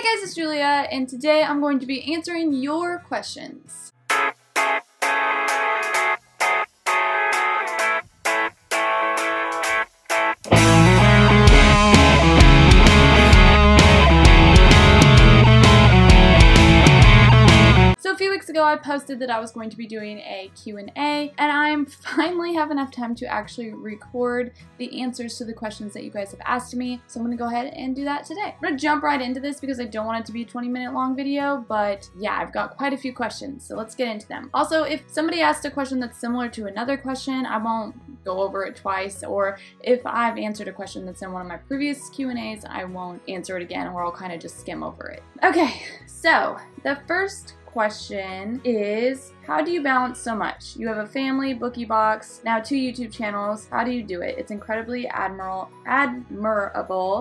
Hey guys, it's Julia, and today I'm going to be answering your questions. So a few weeks ago I posted that I was going to be doing a Q&A, and I finally have enough time to actually record the answers to the questions that you guys have asked me, so I'm going to go ahead and do that today. I'm going to jump right into this because I don't want it to be a 20-minute long video, but yeah, I've got quite a few questions, so let's get into them. Also, if somebody asked a question that's similar to another question, I won't go over it twice, or if I've answered a question that's in one of my previous Q&As, I won't answer it again, or I'll kind of just skim over it. Okay, so the first question is, how do you balance so much? You have a family, Bookiebox, now 2 YouTube channels. How do you do it? It's incredibly admirable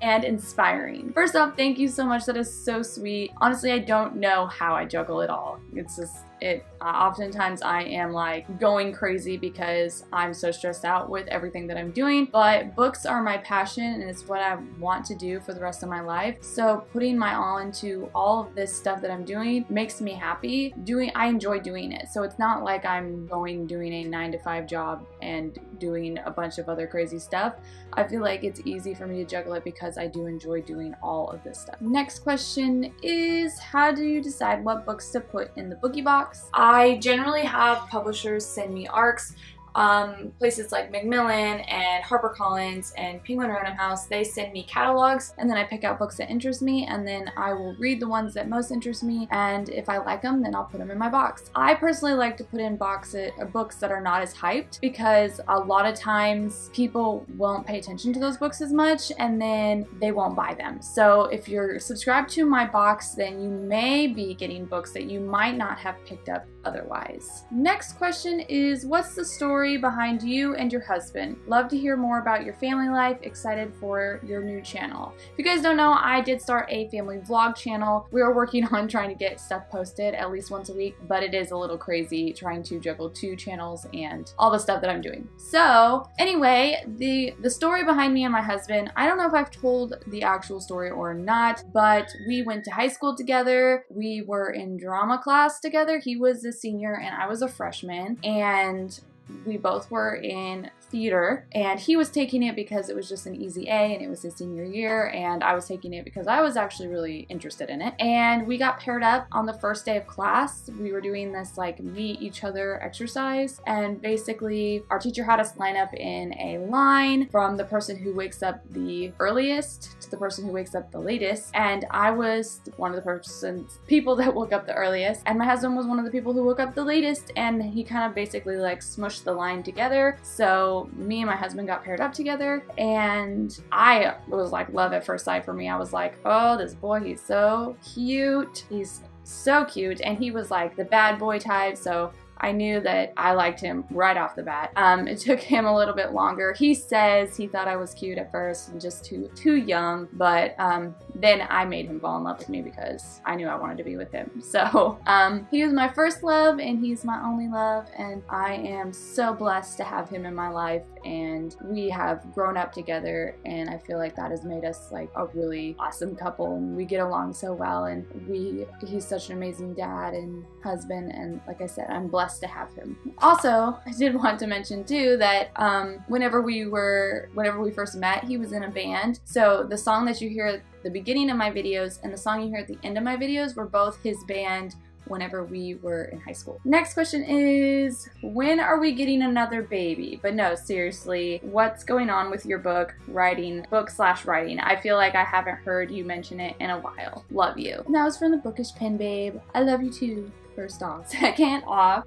and inspiring. First off, thank you so much. That is so sweet. Honestly, I don't know how I juggle it all. It's just, oftentimes I am like going crazy because I'm so stressed out with everything that I'm doing, but books are my passion and it's what I want to do for the rest of my life. So putting my all into all of this stuff that I'm doing makes me happy. I enjoy doing it. So it's not like I'm doing a 9-to-5 job and doing a bunch of other crazy stuff. I feel like it's easy for me to juggle it because I do enjoy doing all of this stuff. Next question is, how do you decide what books to put in the Bookiebox? I generally have publishers send me ARCs. Places like Macmillan and HarperCollins and Penguin Random House, they send me catalogs, and then I pick out books that interest me, and then I will read the ones that most interest me, and if I like them, then I'll put them in my box. I personally like to put in books that are not as hyped, because a lot of times people won't pay attention to those books as much, and then they won't buy them. So if you're subscribed to my box, then you may be getting books that you might not have picked up otherwise. Next question is, what's the story behind you and your husband? Love to hear more about your family life. Excited for your new channel. If you guys don't know, I did start a family vlog channel. We are working on trying to get stuff posted at least once a week, but it is a little crazy trying to juggle 2 channels and all the stuff that I'm doing. So anyway, the story behind me and my husband, I don't know if I've told the actual story or not, but we went to high school together. We were in drama class together. He was a senior and I was a freshman, and we both were in theater, and he was taking it because it was just an easy A and it was his senior year, and I was taking it because I was actually really interested in it. And we got paired up on the first day of class. We were doing this like meet each other exercise, and basically our teacher had us line up in a line from the person who wakes up the earliest to the person who wakes up the latest, and I was one of the people that woke up the earliest, and my husband was one of the people who woke up the latest, and he kind of basically like smushed the line together. So me and my husband got paired up together, and it was like love at first sight for me. I was like, oh, this boy, he's so cute. He's so cute. And he was like the bad boy type, so I knew that I liked him right off the bat. It took him a little bit longer. He says he thought I was cute at first and just too young, but then I made him fall in love with me because I knew I wanted to be with him. So he was my first love and he's my only love, and I am so blessed to have him in my life, and we have grown up together, and I feel like that has made us like a really awesome couple, and we get along so well, and he's such an amazing dad and husband, and like I said, I'm blessed to have him. Also, I did want to mention too that whenever we first met, he was in a band. So the song that you hear at the beginning of my videos and the song you hear at the end of my videos were both his band whenever we were in high school. Next question is, when are we getting another baby? But no, seriously, what's going on with your book writing? I feel like I haven't heard you mention it in a while. Love you. And that was from the Bookish pen babe. I love you too. First off. Second off,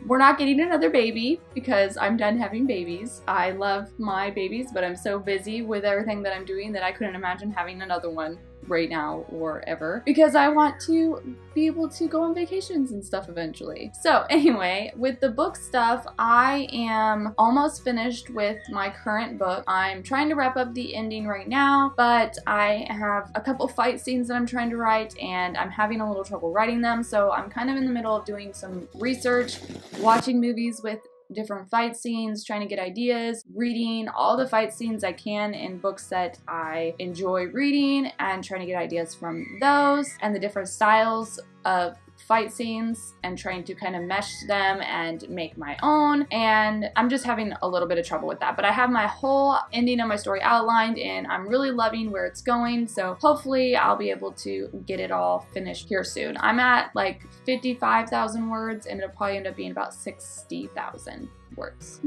we're not getting another baby because I'm done having babies. I love my babies, but I'm so busy with everything that I'm doing that I couldn't imagine having another one right now or ever, because I want to be able to go on vacations and stuff eventually. So anyway, with the book stuff, I am almost finished with my current book. I'm trying to wrap up the ending right now, but I have a couple fight scenes that I'm trying to write, and I'm having a little trouble writing them, so I'm kind of in the middle of doing some research, watching movies with different fight scenes, trying to get ideas, reading all the fight scenes I can in books that I enjoy reading and trying to get ideas from those and the different styles of fight scenes and trying to kind of mesh them and make my own. And I'm just having a little bit of trouble with that, but I have my whole ending of my story outlined and I'm really loving where it's going, so hopefully I'll be able to get it all finished here soon. I'm at like 55,000 words and it'll probably end up being about 60,000 words.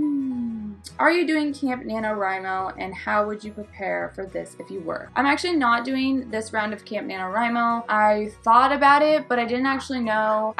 Are you doing Camp NaNoWriMo, and how would you prepare for this if you were? I'm actually not doing this round of Camp NaNoWriMo. I thought about it, but I didn't actually know.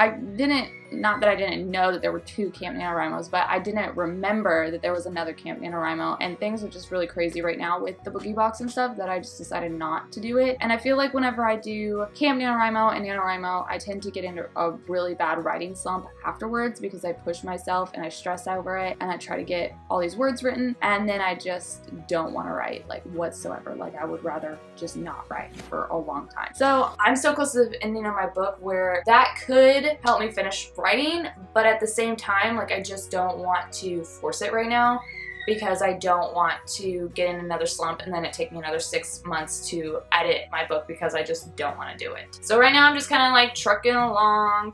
Not that I didn't know that there were 2 Camp NaNoWriMos, but I didn't remember that there was another Camp NaNoWriMo, and things are just really crazy right now with the Bookie box and stuff that I just decided not to do it. And I feel like whenever I do Camp NaNoWriMo and NaNoWriMo, I tend to get into a really bad writing slump afterwards because I push myself and I stress over it and I try to get all these words written, and then I just don't want to write like whatsoever. Like I would rather just not write for a long time. So I'm so close to the ending of my book where that could help me finish writing, but at the same time, like I just don't want to force it right now because I don't want to get in another slump and then it take me another 6 months to edit my book because I just don't want to do it. So right now I'm just kind of like trucking along.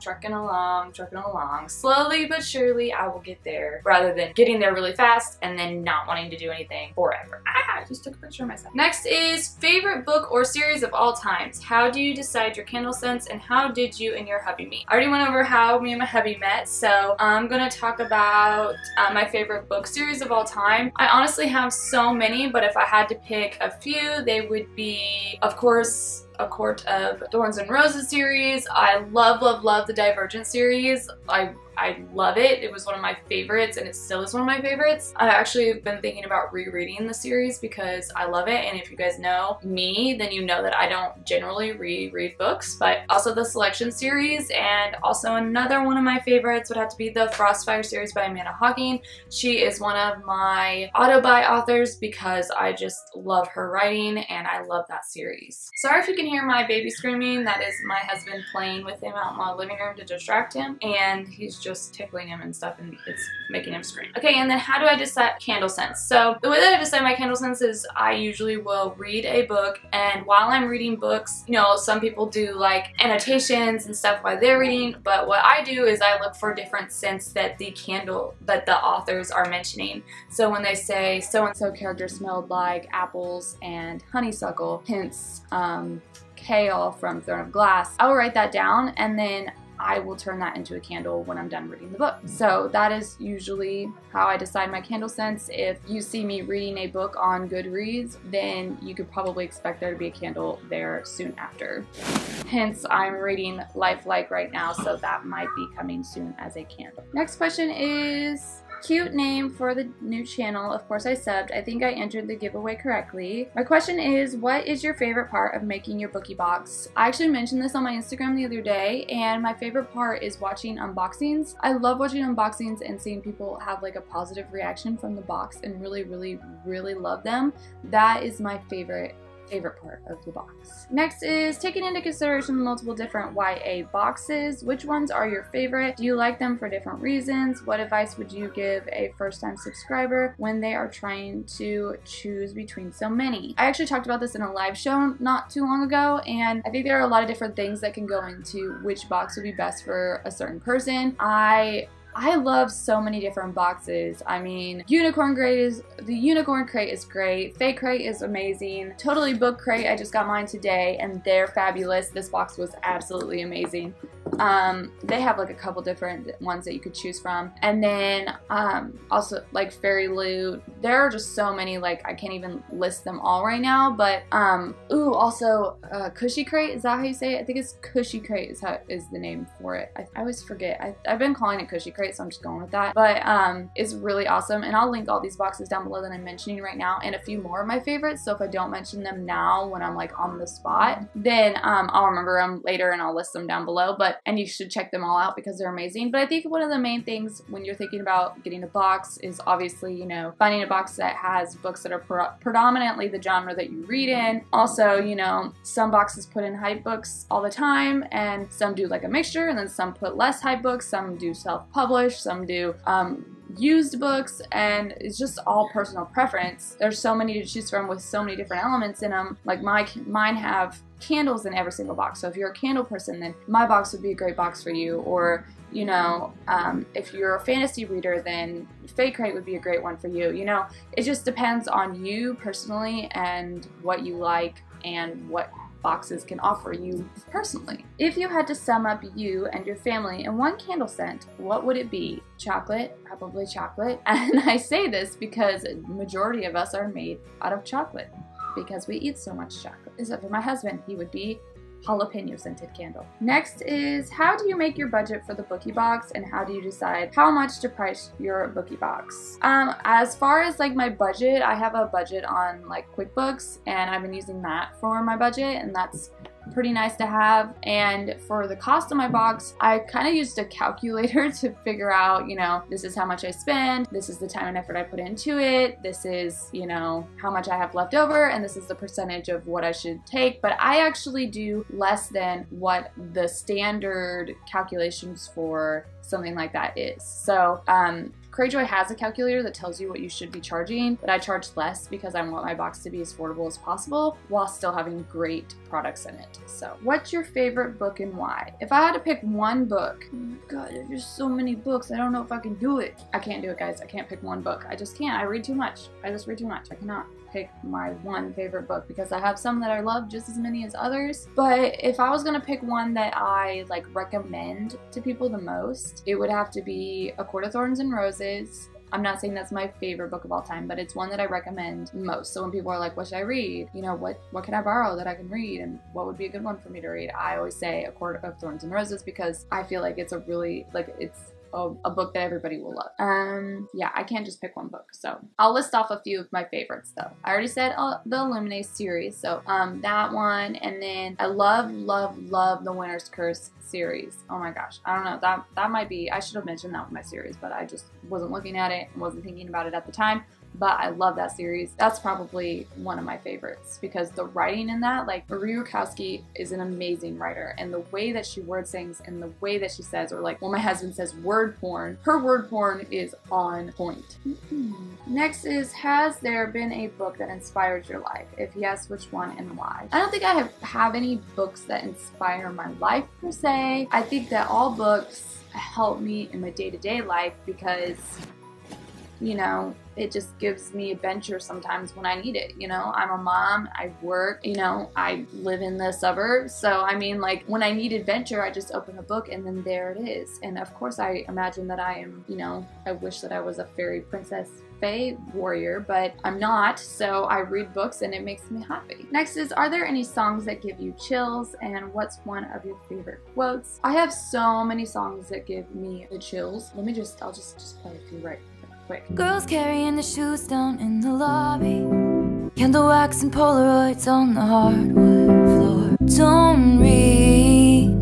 Slowly but surely I will get there rather than getting there really fast and then not wanting to do anything forever. I just took a picture of myself. Next is favorite book or series of all times. How do you decide your candle scents and how did you and your hubby meet? I already went over how me and my hubby met, so I'm gonna talk about my favorite book series of all time. I honestly have so many, but if I had to pick a few, they would be, of course, A Court of Thorns and Roses series. I love the Divergent series. I love it. It was one of my favorites and it still is one of my favorites. I actually have been thinking about rereading the series because I love it, and if you guys know me, then you know that I don't generally reread books, but also the Selection series, and also another one of my favorites would have to be the Frostfire series by Amanda Hocking. She is one of my auto-buy authors because I just love her writing and I love that series. Sorry if you can hear my baby screaming. That is my husband playing with him out in my living room to distract him, and he's just tickling him and stuff and it's making him scream. Okay, and then how do I decide candle scents? So the way that I decide my candle scents is I usually will read a book, and while I'm reading books, you know, some people do like annotations and stuff while they're reading, but what I do is I look for different scents that the authors are mentioning. So when they say so-and-so character smelled like apples and honeysuckle, hence Kale from Throne of Glass, I will write that down and then I will turn that into a candle when I'm done reading the book. So that is usually how I decide my candle scents. If you see me reading a book on Goodreads, then you could probably expect there to be a candle there soon after. Hence, I'm reading Lifelike right now, so that might be coming soon as a candle. Next question is, cute name for the new channel. Of course I subbed. I think I entered the giveaway correctly. My question is, what is your favorite part of making your Bookie box? I actually mentioned this on my Instagram the other day, and my favorite part is watching unboxings. I love watching unboxings and seeing people have like a positive reaction from the box and really love them. That is my favorite part of the box. Next is taking into consideration multiple different YA boxes. Which ones are your favorite? Do you like them for different reasons? What advice would you give a first-time subscriber when they are trying to choose between so many? I actually talked about this in a live show not too long ago, and I think there are a lot of different things that can go into which box would be best for a certain person. I love so many different boxes. I mean, the Unicorn Crate is great. Fake Crate is amazing. Totally Book Crate, I just got mine today and they're fabulous. This box was absolutely amazing. They have like a couple different ones that you could choose from. And then also like Fairy Loot. There are just so many, like I can't even list them all right now, but also Cushy Crate, is that how you say it? I think it's Cushy Crate is the name for it. I always forget. I've been calling it Cushy Crate, so I'm just going with that. But it's really awesome, and I'll link all these boxes down below that I'm mentioning right now and a few more of my favorites, so if I don't mention them now when I'm like on the spot, then I'll remember them later and I'll list them down below. But and you should check them all out because they're amazing. But I think one of the main things when you're thinking about getting a box is obviously, you know, finding a box that has books that are predominantly the genre that you read in. Also, you know, some boxes put in hype books all the time, and some do like a mixture, and then some put less hype books, some do self-published, some do used books, and it's just all personal preference. There's so many to choose from with so many different elements in them. Like mine have candles in every single box, so if you're a candle person, then my box would be a great box for you. Or, you know, if you're a fantasy reader, then Fate Crate would be a great one for you. You know, it just depends on you personally and what you like and what boxes can offer you personally. If you had to sum up you and your family in one candle scent, what would it be? Chocolate, probably chocolate. And I say this because the majority of us are made out of chocolate because we eat so much chocolate. Except for my husband, he would be jalapeno scented candle. Next is, how do you make your budget for the Bookie box, and how do you decide how much to price your Bookie box? As far as like my budget, I have a budget on like QuickBooks, and I've been using that for my budget, and that's pretty nice to have. And for the cost of my box, I kind of used a calculator to figure out, you know, this is how much I spend, this is the time and effort I put into it, this is, you know, how much I have left over, and this is the percentage of what I should take. But I actually do less than what the standard calculations for something like that is. So Craigjoy has a calculator that tells you what you should be charging, but I charge less because I want my box to be as affordable as possible while still having great products in it. So, what's your favorite book and why? If I had to pick one book, oh my god, there's just so many books, I don't know if I can do it. I can't do it, guys. I can't pick one book. I just can't. I read too much. I just read too much. I cannot pick my one favorite book because I have some that I love just as many as others. But if I was gonna pick one that I like recommend to people the most, it would have to be A Court of Thorns and Roses. I'm not saying that's my favorite book of all time, but it's one that I recommend most. So when people are like, what should I read? You know, what can I borrow that I can read, and what would be a good one for me to read? I always say A Court of Thorns and Roses because I feel like it's a really, like, it's a book that everybody will love. Yeah, I can't just pick one book. So I'll list off a few of my favorites though. I already said the Illuminae series, so that one, and then I love the Winter's Curse series. Oh my gosh, I don't know, that might be, I should have mentioned that with my series, but I just wasn't looking at it and wasn't thinking about it at the time. But I love that series. That's probably one of my favorites because the writing in that, like, Marie Rukowski is an amazing writer, and the way that she words things and the way that she says, or like when my husband says word porn, her word porn is on point. Next is, has there been a book that inspired your life? If yes, which one and why? I don't think I have any books that inspire my life per se. I think that all books help me in my day-to-day life because, you know, it just gives me adventure sometimes when I need it. You know, I'm a mom, I work, you know, I live in the suburbs. So, I mean, like, when I need adventure, I just open a book and then there it is. And of course, I imagine that I am, you know, I wish that I was a fairy princess fae warrior, but I'm not. So I read books and it makes me happy. Next is, are there any songs that give you chills, and what's one of your favorite quotes? I have so many songs that give me the chills. I'll just play a few right quick. Girls carrying the shoes down in the lobby, candle wax and Polaroids on the hardwood floor. Don't read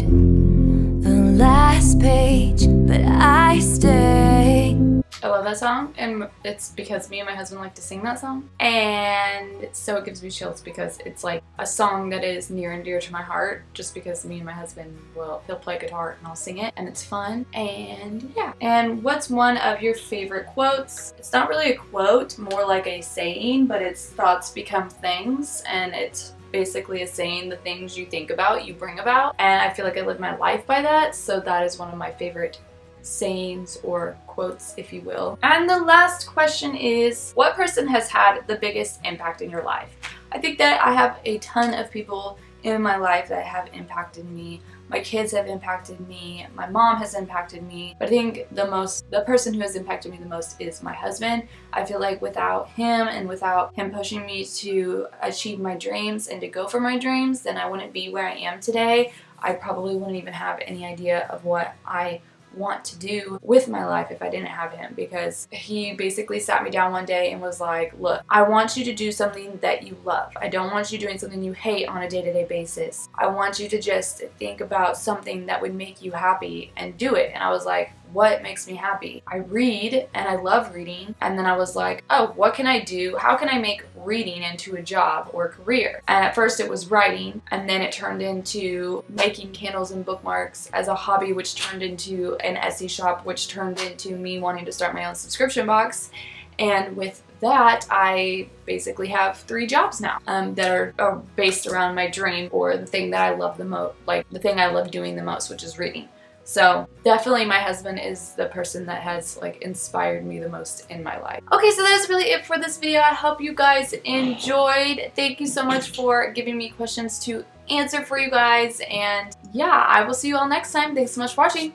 the last page, but I stay. I love that song, and it's because me and my husband like to sing that song, and so it gives me chills because it's like a song that is near and dear to my heart, just because me and my husband he'll play guitar and I'll sing it, and it's fun. And yeah. And what's one of your favorite quotes? It's not really a quote, more like a saying, but it's thoughts become things, and it's basically a saying, the things you think about, you bring about, and I feel like I live my life by that, so that is one of my favorite sayings or quotes, if you will. And the last question is, what person has had the biggest impact in your life? I think that I have a ton of people in my life that have impacted me. My kids have impacted me, my mom has impacted me, but I think the person who has impacted me the most is my husband. I feel like without him, and without him pushing me to achieve my dreams and to go for my dreams, then I wouldn't be where I am today. I probably wouldn't even have any idea of what I want to do with my life if I didn't have him, because he basically sat me down one day and was like, look, I want you to do something that you love. I don't want you doing something you hate on a day-to-day basis. I want you to just think about something that would make you happy and do it. And I was like, what makes me happy? I read and I love reading. And then I was like, oh, what can I do? How can I make reading into a job or a career? And at first it was writing, and then it turned into making candles and bookmarks as a hobby, which turned into an Etsy shop, which turned into me wanting to start my own subscription box. And with that, I basically have 3 jobs now that are based around my dream, or the thing that I love the most, like the thing I love doing the most, which is reading. So definitely my husband is the person that has like inspired me the most in my life. Okay, so that's really it for this video. I hope you guys enjoyed. Thank you so much for giving me questions to answer for you guys. And yeah, I will see you all next time. Thanks so much for watching.